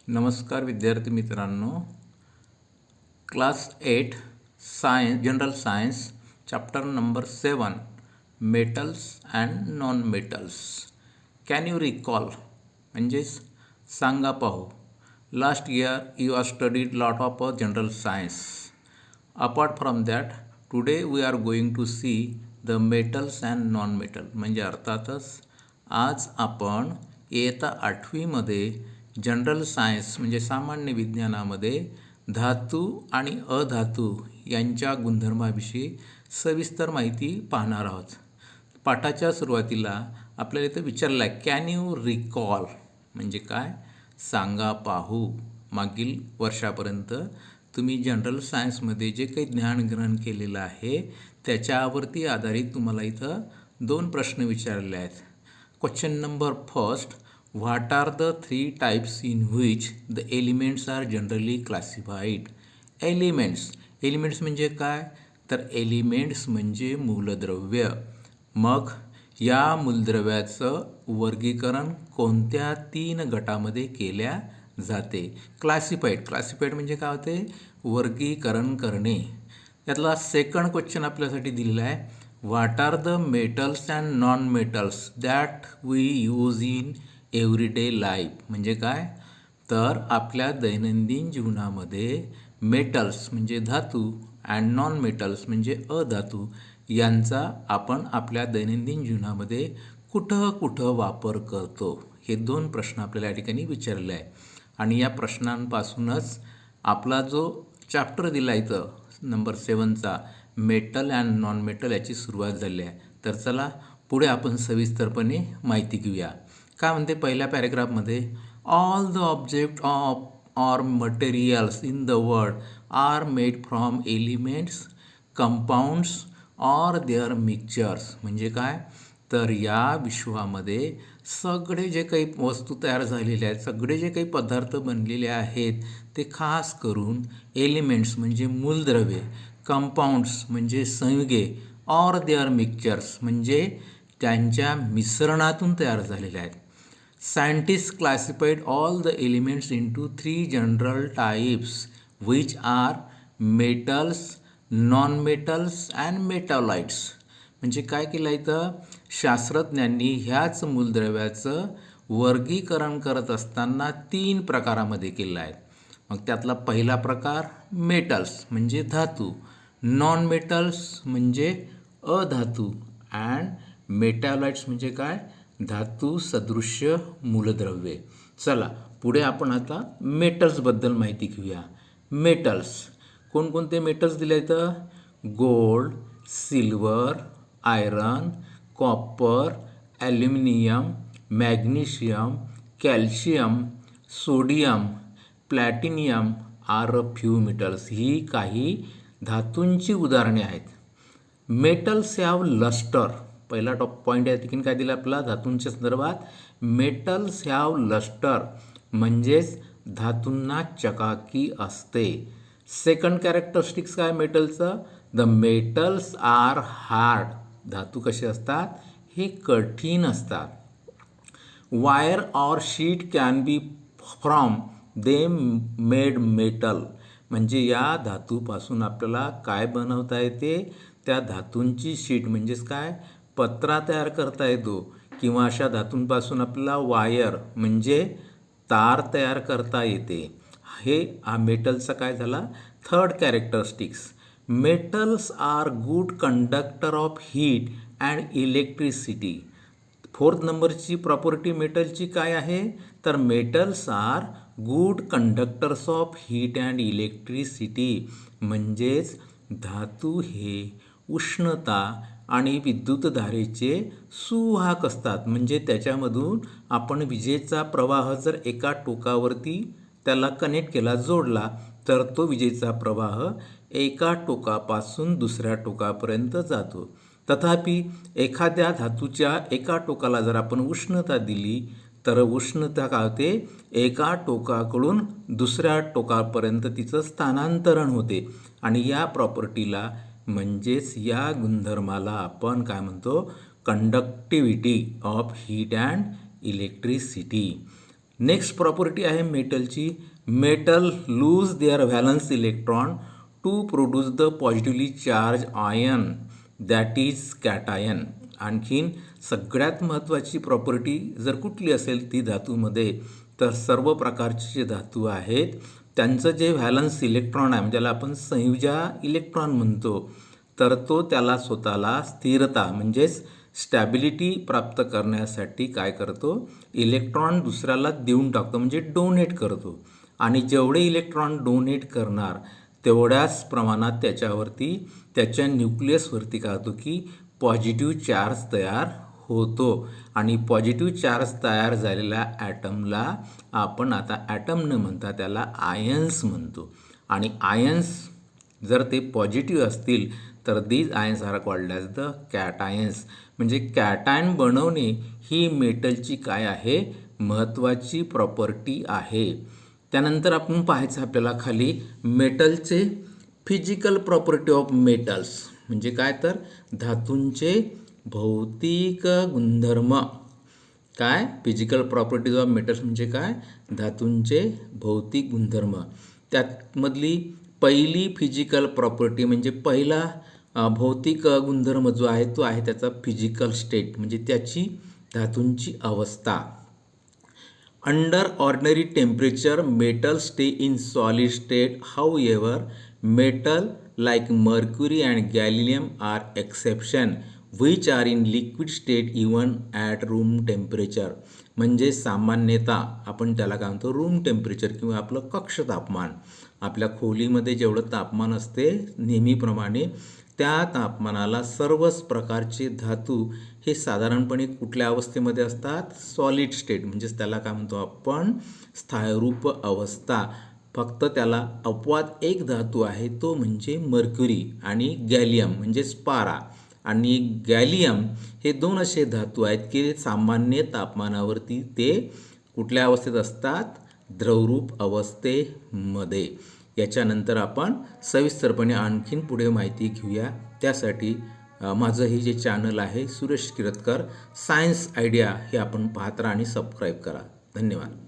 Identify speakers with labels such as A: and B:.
A: नमस्कार विद्यार्थी मित्रांनो. Class 8 science general science chapter number 7 metals and non metals. Can you recall म्हणजेच सांगा पाहू. Last year you are studied lot of general science. Apart from that today we are going to see the metals and non metal. म्हणजे अर्थातच आज आपण इयत्ता 8वीमध्ये general science म्हणजे सामान्य विज्ञानामध्ये धातू आणि अधातू यांच्या गुणधर्माविषयी सविस्तर माहिती पाहणार आहोत. पाठाच्या सुरुवातीला आपल्याला इथं विचारलं आहे कॅन यू रिकॉल म्हणजे काय सांगा पाहू. मागील वर्षापर्यंत तुम्ही जनरल सायन्समध्ये जे काही ज्ञान ग्रहण केलेलं आहे त्याच्यावरती आधारित तुम्हाला इथं 2 प्रश्न विचारले आहेत. Question number first, what are the 3 types in which the elements are generally classified. Elements म्हणजे काय तर एलिमेंट्स म्हणजे मूलद्रव्य. मग या मूलद्रव्याचं वर्गीकरण कोणत्या 3 गटामध्ये केल्या जाते. क्लासिफाईड म्हणजे काय होते वर्गीकरण करणे. यातला सेकंड क्वेश्चन आपल्यासाठी दिलेला आहे, what are the metals and non metals that we use in everyday life. म्हणजे काय तर आपल्या दैनंदिन जीवनामध्ये मेटल्स म्हणजे धातू अँड नॉन मेटल्स म्हणजे अधातू यांचा आपण आपल्या दैनंदिन जीवनामध्ये कुठं कुठं वापर करतो. हे 2 प्रश्न आपल्याला या ठिकाणी विचारले आहे. आणि या प्रश्नांपासूनच आपला जो चॅप्टर दिला इथं नंबर 7चा मेटल अँड नॉन मेटल याची सुरुवात झाली आहे. तर चला पुढे आपण सविस्तरपणे माहिती घेऊया. काय म्हणते पहिल्या पॅरेग्राफमध्ये, all the object of or materials in the world are made from elements, compounds or their mixtures. म्हणजे काय तर या विश्वामध्ये सगळे जे काही वस्तू तयार झालेल्या आहेत, सगळे जे काही पदार्थ बनलेले आहेत ते खास करून एलिमेंट्स म्हणजे मूलद्रव्ये, कंपाऊंड्स म्हणजे संयुगे, ऑर देअर मिक्सचर्स म्हणजे त्यांच्या मिश्रणातून तयार झालेले आहेत. Scientists classified all the elements into 3 general types which are metals, non-metals and metalloids. म्हणजे काय केलं इथं शास्त्रज्ञांनी ह्याच मूलद्रव्याचं वर्गीकरण करत असताना 3 प्रकारामध्ये केलं आहे. मग त्यातला पहिला प्रकार मेटल्स म्हणजे धातू, नॉन मेटल्स म्हणजे अधातू अँड मेटॅलॉइड्स म्हणजे काय धातू सदृश्य मूलद्रव्ये. चला पुढे आपण आता मेटल्सबद्दल माहिती घेऊया. मेटल्स कोणकोणते मेटल्स दिले तर gold, silver, iron, copper, aluminium, magnesium, calcium, sodium, platinum are few metals. ही काही धातूंची उदाहरणे आहेत. Metals have lustre. पहिला पॉईंट या ठिकाणी काय दिलं आपला धातूंच्या संदर्भात, मेटल्स हॅव लस्टर म्हणजेच धातूंना चकाकी असते. सेकंड कॅरेक्टरिस्टिक्स काय मेटलचं, द मेटल्स आर हार्ड. धातू कसे असतात हे कठीण असतात. Wire or sheet can be from them made metal. म्हणजे या धातूपासून आपल्याला काय बनवता येते त्या धातूंची शीट म्हणजेच काय पत्रा तयार करता येतो किंवा अशा धातूंपासून आपल्याला वायर म्हणजे तार तयार करता येते. हे हा मेटलचा काय झाला third characteristics. Metals are good conductor of heat and electricity. Fourth नंबरची प्रॉपर्टी मेटलची काय आहे तर metals are good conductors of heat and electricity. म्हणजेच धातू हे उष्णता आणि विद्युतधारेचे सुवाहक असतात. म्हणजे त्याच्यामधून आपण विजेचा प्रवाह जर एका टोकावरती त्याला कनेक्ट केला जोडला तर तो विजेचा प्रवाह एका टोकापासून दुसऱ्या टोकापर्यंत जातो. तथापि एखाद्या धातूच्या एका टोकाला जर आपण उष्णता दिली तर उष्णता काय होते एका टोकाकडून दुसऱ्या टोकापर्यंत तिचं स्थानांतरण होते. आणि या प्रॉपर्टीला म्हणजेच या गुणधर्माला आपण काय म्हणतो conductivity of heat and electricity. Next property आहे मेटलची. Metal lose their valence electron to produce the positively charge ion that is cation. आणखीन सगळ्यात महत्त्वाची प्रॉपर्टी जर कुठली असेल ती धातूमध्ये, तर सर्व प्रकारचे जे धातू आहेत त्यांचं जे व्हॅलन्स इलेक्ट्रॉन आहे, म्हणजे ज्याला आपण संयुजा इलेक्ट्रॉन म्हणतो, तर तो त्याला स्वतःला स्थिरता म्हणजेच स्टॅबिलिटी प्राप्त करण्यासाठी काय करतो, इलेक्ट्रॉन दुसऱ्याला देऊन टाकतो, म्हणजे डोनेट करतो. आणि जेवढे इलेक्ट्रॉन डोनेट करणार तेवढ्याच प्रमाणात त्याच्यावरती, त्याच्या न्यूक्लियसवरती काय होतो की पॉझिटिव्ह चार्ज तयार होतो. आणि पॉझिटिव्ह चार्ज तयार झालेल्या ॲटमला आपण आता ॲटम न म्हणता त्याला आयन्स म्हणतो. आणि आयन्स जर ते पॉझिटिव्ह असतील तर these ions are called as the cations. म्हणजे कॅटायन बनवणे ही मेटलची काय आहे, महत्त्वाची प्रॉपर्टी आहे. त्यानंतर आपण पाहायचं आपल्याला खाली मेटलचे फिजिकल प्रॉपर्टी ऑफ मेटल्स, म्हणजे काय तर धातूंचे भौतिक गुणधर्म. काय फिजिकल प्रॉपर्टीज ऑफ मेटल्स म्हणजे काय, धातूंचे भौतिक गुणधर्म. त्यातमधली पहिली फिजिकल प्रॉपर्टी म्हणजे पहिला भौतिक गुणधर्म जो आहे तो आहे त्याचा फिजिकल स्टेट, म्हणजे त्याची धातूंची अवस्था. Under ordinary temperature metal stay in solid state. However metal like mercury and gallium are exception which are in liquid state even at room temperature. म्हणजे सामान्यतः आपण त्याला काय म्हणतो, रूम टेम्परेचर किंवा आपलं कक्ष तापमान. आपल्या खोलीमध्ये जेवढं तापमान असते नेहमीप्रमाणे त्या तापमानाला सर्वच प्रकारचे धातू हे साधारणपणे कुठल्या अवस्थेमध्ये असतात, सॉलिड स्टेट, म्हणजेच त्याला काय म्हणतो आपण स्थायरूप अवस्था. फक्त त्याला अपवाद एक धातू आहे तो म्हणजे मर्क्युरी आणि गॅलियम म्हणजेच पारा. आणि गॅलियम हे दोन असे धातू आहेत की सामान्य तापमानावरती ते कुठल्या अवस्थेत असतात, द्रवरूप अवस्थेमध्ये. याच्यानंतर आपण सविस्तरपणे आणखीन पुढे माहिती घेऊया. त्यासाठी माझं हे जे चॅनल आहे सुरेश किरतकर सायन्स आयडिया हे आपण पाहत राहा आणि सबस्क्राईब करा. धन्यवाद.